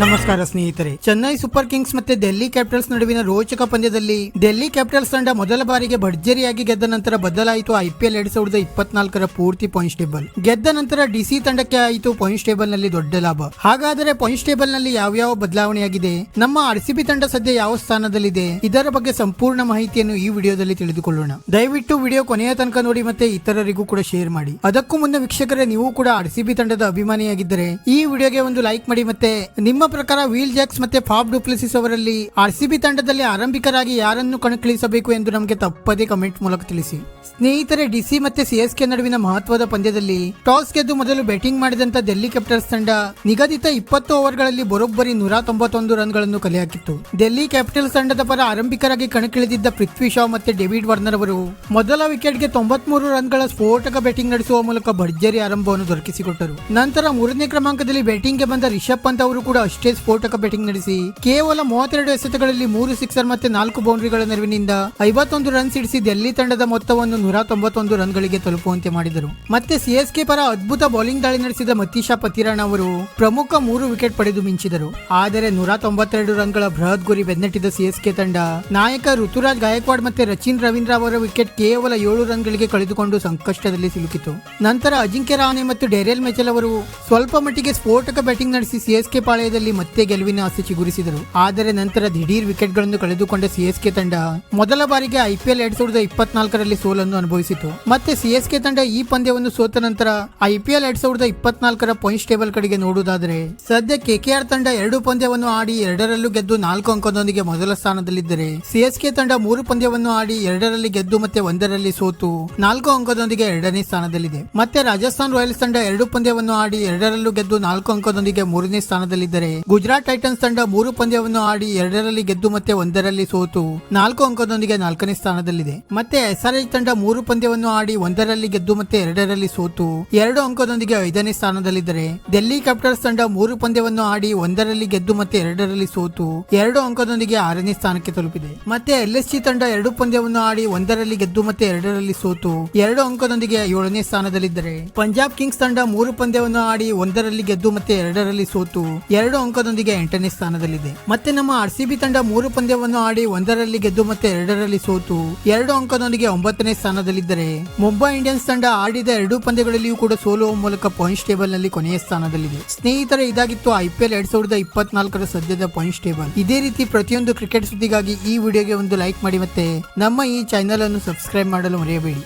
ನಮಸ್ಕಾರ ಸ್ನೇಹಿತರೆ. Chennai super Kings ಮತ್ತೆ ಡೆಲ್ಲಿ ಕ್ಯಾಪಿಟಲ್ಸ್ ನಡುವಿನ ರೋಚಕ ಪಂದ್ಯದಲ್ಲಿ ಡೆಲ್ಲಿ ಕ್ಯಾಪಿಟಲ್ಸ್ ತಂಡ ಮೊದಲ ಬಾರಿಗೆ ಭರ್ಜರಿಯಾಗಿ ಗೆದ್ದ ನಂತರ ಬದಲಾಯಿತು ಐಪಿಎಲ್ 2024 ಪೂರ್ತಿ ಪಾಯಿಂಟ್ಸ್ ಟೇಬಲ್. ಗೆದ್ದ ನಂತರ ಡಿಸಿ ತಂಡಕ್ಕೆ ಆಯಿತು ಪಾಯಿಂಟ್ಸ್ ಟೇಬಲ್ ನಲ್ಲಿ ದೊಡ್ಡ ಲಾಭ. ಹಾಗಾದರೆ ಪಾಯಿಂಟ್ಸ್ ಟೇಬಲ್ ನಲ್ಲಿ ಯಾವ ಬದಲಾವಣೆಯಾಗಿದೆ, ನಮ್ಮ ಆರ್ಸಿಬಿ ತಂಡ ಸದ್ಯ ಯಾವ ಸ್ಥಾನದಲ್ಲಿದೆ, ಇದರ ಬಗ್ಗೆ ಸಂಪೂರ್ಣ ಮಾಹಿತಿಯನ್ನು ಈ ವಿಡಿಯೋದಲ್ಲಿ ತಿಳಿದುಕೊಳ್ಳೋಣ. ದಯವಿಟ್ಟು ವಿಡಿಯೋ ಕೊನೆಯ ತನಕ ನೋಡಿ ಮತ್ತೆ ಇತರರಿಗೂ ಕೂಡ ಶೇರ್ ಮಾಡಿ. ಅದಕ್ಕೂ ಮುನ್ನ ವೀಕ್ಷಕರೇ, ನೀವು ಕೂಡ ಆರ್ಸಿಬಿ ತಂಡದ ಅಭಿಮಾನಿಯಾಗಿದ್ದರೆ ಈ ವಿಡಿಯೋಗೆ ಒಂದು ಲೈಕ್ ಮಾಡಿ. ಮತ್ತೆ ನಿಮ್ಮ ಪ್ರಕಾರ ವಿಲ್ ಜಾಕ್ಸ್ ಮತ್ತೆ ಫಾಫ್ ಡು ಪ್ಲೆಸಿಸ್ ಅವರಲ್ಲಿ ಆರ್ಸಿಬಿ ತಂಡದಲ್ಲಿ ಆರಂಭಿಕರಾಗಿ ಯಾರನ್ನು ಕಣಕ್ಕಿಳಿಸಬೇಕು ಎಂದು ನಮಗೆ ತಪ್ಪದೇ ಕಮೆಂಟ್ ಮೂಲಕ ತಿಳಿಸಿ. ಸ್ನೇಹಿತರೆ, ಡಿಸಿ ಮತ್ತೆ ಸಿಎಸ್ಕೆ ನಡುವಿನ ಮಹತ್ವದ ಪಂದ್ಯದಲ್ಲಿ ಟಾಸ್ ಗೆದ್ದು ಮೊದಲು ಬ್ಯಾಟಿಂಗ್ ಮಾಡಿದಂತ ಡೆಲ್ಲಿ ಕ್ಯಾಪಿಟಲ್ಸ್ ತಂಡ ನಿಗದಿತ 20 ಓವರ್ಗಳಲ್ಲಿ ಬರೋಬ್ಬರಿ 191 ರನ್ಗಳನ್ನು ಕಲೆ ಹಾಕಿತ್ತು. ಡೆಲ್ಲಿ ಕ್ಯಾಪಿಟಲ್ಸ್ ತಂಡದ ಪರ ಆರಂಭಿಕರಾಗಿ ಕಣಕ್ಕಿಳಿದಿದ್ದ ಪೃಥ್ವಿ ಶಾ ಮತ್ತೆ ಡೇವಿಡ್ ವಾರ್ನರ್ ಅವರು ಮೊದಲ ವಿಕೆಟ್ಗೆ 93 ರನ್ಗಳ ಸ್ಫೋಟಕ ಬ್ಯಾಟಿಂಗ್ ನಡೆಸುವ ಮೂಲಕ ಭರ್ಜರಿ ಆರಂಭವನ್ನು ದೊರಕಿಸಿಕೊಟ್ಟರು. ನಂತರ 3ನೇ ಕ್ರಮಾಂಕದಲ್ಲಿ ಬ್ಯಾಟಿಂಗ್ಗೆ ಬಂದ ರಿಷಬ್ ಪಂತ್ ಅವರು ಕೂಡ ಅಷ್ಟೇ ಸ್ಫೋಟಕ ಬ್ಯಾಟಿಂಗ್ ನಡೆಸಿ ಕೇವಲ 32 ಎಸೆತಗಳಲ್ಲಿ 3 ಸಿಕ್ಸರ್ ಮತ್ತೆ 4 ಬೌಂಡ್ರಿಗಳ ನೆರವಿನಿಂದ 51 ರನ್ಸ್ ಇಡಿಸಿ ಡೆಲ್ಲಿ ತಂಡದ ಮೊತ್ತವನ್ನು 191 ರನ್ಗಳಿಗೆ ತಲುಪುವಂತೆ ಮಾಡಿದರು. ಮತ್ತೆ ಸಿಎಸ್ಕೆ ಪರ ಅದ್ಭುತ ಬೌಲಿಂಗ್ ದಾಳಿ ನಡೆಸಿದ ಮತೀಶಾ ಪತಿರಾಣ್ ಅವರು ಪ್ರಮುಖ 3 ವಿಕೆಟ್ ಪಡೆದು ಮಿಂಚಿದರು. ಆದರೆ 192 ರನ್ಗಳ ಬೃಹತ್ ಗುರಿ ಬೆನ್ನಟ್ಟಿದ ಸಿಎಸ್ಕೆ ತಂಡ ನಾಯಕ ಋತುರಾಜ್ ಗಾಯಕ್ವಾಡ್ ಮತ್ತೆ ರಚಿನ್ ರವೀಂದ್ರ ಅವರ ವಿಕೆಟ್ ಕೇವಲ 7 ರನ್ಗಳಿಗೆ ಕಳೆದುಕೊಂಡು ಸಂಕಷ್ಟದಲ್ಲಿ ಸಿಲುಕಿತು. ನಂತರ ಅಜಿಂಕ್ಯ ರಹಾನೆ ಮತ್ತು ಡೇರಿಯಲ್ ಮಿಚೆಲ್ ಅವರು ಸ್ವಲ್ಪ ಮಟ್ಟಿಗೆ ಸ್ಫೋಟಕ ಬ್ಯಾಟಿಂಗ್ ನಡೆಸಿ ಸಿಎಸ್ಕೆ ಪಾಳಯದಲ್ಲಿ ಮತ್ತೆ ಗೆಲುವಿನ ಆಸೆ ಚಿಗುರಿಸಿದರು. ಆದರೆ ನಂತರ ದಿಢೀರ್ ವಿಕೆಟ್ ಗಳನ್ನು ಕಳೆದುಕೊಂಡ ಸಿಎಸ್ಕೆ ತಂಡ ಮೊದಲ ಬಾರಿಗೆ ಐಪಿಎಲ್ 2024 ಸೋಲನ್ನು ಅನುಭವಿಸಿತು. ಮತ್ತೆ ಸಿಎಸ್ಕೆ ತಂಡ ಈ ಪಂದ್ಯವನ್ನು ಸೋತ ನಂತರ ಐಪಿಎಲ್ 2024 ಪಾಯಿಂಟ್ಸ್ ಟೇಬಲ್ ಕಡೆಗೆ ನೋಡುವುದಾದರೆ ಸದ್ಯ ಕೆಕೆಆರ್ ತಂಡ 2 ಪಂದ್ಯವನ್ನು ಆಡಿ 2ರಲ್ಲೂ ಗೆದ್ದು 4 ಅಂಕದೊಂದಿಗೆ ಮೊದಲ ಸ್ಥಾನದಲ್ಲಿದ್ದರೆ, ಸಿಎಸ್ಕೆ ತಂಡ 3 ಪಂದ್ಯವನ್ನು ಆಡಿ 2ರಲ್ಲಿ ಗೆದ್ದು ಮತ್ತೆ 1ರಲ್ಲಿ ಸೋತು 4 ಅಂಕದೊಂದಿಗೆ 2ನೇ ಸ್ಥಾನದಲ್ಲಿದೆ. ಮತ್ತೆ ರಾಜಸ್ಥಾನ್ ರಾಯಲ್ಸ್ ತಂಡ 2 ಪಂದ್ಯವನ್ನು ಆಡಿ 2ರಲ್ಲೂ ಗೆದ್ದು 4 ಅಂಕದೊಂದಿಗೆ 3ನೇ ಸ್ಥಾನದಲ್ಲಿದ್ದರೆ, ಗುಜರಾತ್ ಟೈಟನ್ಸ್ ತಂಡ 3 ಪಂದ್ಯವನ್ನು ಆಡಿ 2ರಲ್ಲಿ ಗೆದ್ದು ಮತ್ತೆ 1ರಲ್ಲಿ ಸೋತು 4 ಅಂಕದೊಂದಿಗೆ 4ನೇ ಸ್ಥಾನದಲ್ಲಿದೆ. ಮತ್ತೆ ಎಸ್ಆರ್ಎಚ್ ತಂಡ 3 ಪಂದ್ಯವನ್ನು ಆಡಿ 1ರಲ್ಲಿ ಗೆದ್ದು ಮತ್ತೆ 2ರಲ್ಲಿ ಸೋತು 2 ಅಂಕದೊಂದಿಗೆ 5ನೇ ಸ್ಥಾನದಲ್ಲಿದ್ದರೆ, ಡೆಲ್ಲಿ ಕ್ಯಾಪಿಟಲ್ಸ್ ತಂಡ 3 ಪಂದ್ಯವನ್ನು ಆಡಿ 1ರಲ್ಲಿ ಗೆದ್ದು ಮತ್ತೆ 2ರಲ್ಲಿ ಸೋತು 2 ಅಂಕದೊಂದಿಗೆ 6ನೇ ಸ್ಥಾನಕ್ಕೆ ತಲುಪಿದೆ. ಮತ್ತೆ ಎಲ್ಎಸ್ಜಿ ತಂಡ 2 ಪಂದ್ಯವನ್ನು ಆಡಿ 1ರಲ್ಲಿ ಗೆದ್ದು ಮತ್ತೆ 2ರಲ್ಲಿ ಸೋತು 2 ಅಂಕದೊಂದಿಗೆ 7ನೇ ಸ್ಥಾನದಲ್ಲಿದ್ದರೆ, ಪಂಜಾಬ್ ಕಿಂಗ್ಸ್ ತಂಡ 3 ಪಂದ್ಯವನ್ನು ಆಡಿ 1ರಲ್ಲಿ ಗೆದ್ದು ಮತ್ತೆ 2ರಲ್ಲಿ ಸೋತು 2 ಅಂಕದೊಂದಿಗೆ 8ನೇ ಸ್ಥಾನದಲ್ಲಿದೆ. ಮತ್ತೆ ನಮ್ಮ ಆರ್ಸಿಬಿ ತಂಡ 3 ಪಂದ್ಯವನ್ನು ಆಡಿ 1ರಲ್ಲಿ ಗೆದ್ದು ಮತ್ತೆ 2ರಲ್ಲಿ ಸೋತು 2 ಅಂಕದೊಂದಿಗೆ 9ನೇ ಸ್ಥಾನದಲ್ಲಿದ್ದರೆ, ಮುಂಬೈ ಇಂಡಿಯನ್ಸ್ ತಂಡ ಆಡಿದ 2 ಪಂದ್ಯಗಳಲ್ಲಿಯೂ ಕೂಡ ಸೋಲುವ ಮೂಲಕ ಪಾಯಿಂಟ್ಸ್ ಟೇಬಲ್ ನಲ್ಲಿ ಕೊನೆಯ ಸ್ಥಾನದಲ್ಲಿದೆ. ಸ್ನೇಹಿತರೆ, ಇದಾಗಿತ್ತು ಐಪಿಎಲ್ 2024 ಸದ್ಯದ ಪಾಯಿಂಟ್ಸ್ ಟೇಬಲ್. ಇದೇ ರೀತಿ ಪ್ರತಿಯೊಂದು ಕ್ರಿಕೆಟ್ ಸುದ್ದಿಗಾಗಿ ಈ ವಿಡಿಯೋಗೆ ಒಂದು ಲೈಕ್ ಮಾಡಿ ಮತ್ತೆ ನಮ್ಮ ಈ ಚಾನೆಲ್ ಅನ್ನು ಸಬ್ಸ್ಕ್ರೈಬ್ ಮಾಡಲು ಮರೆಯಬೇಡಿ.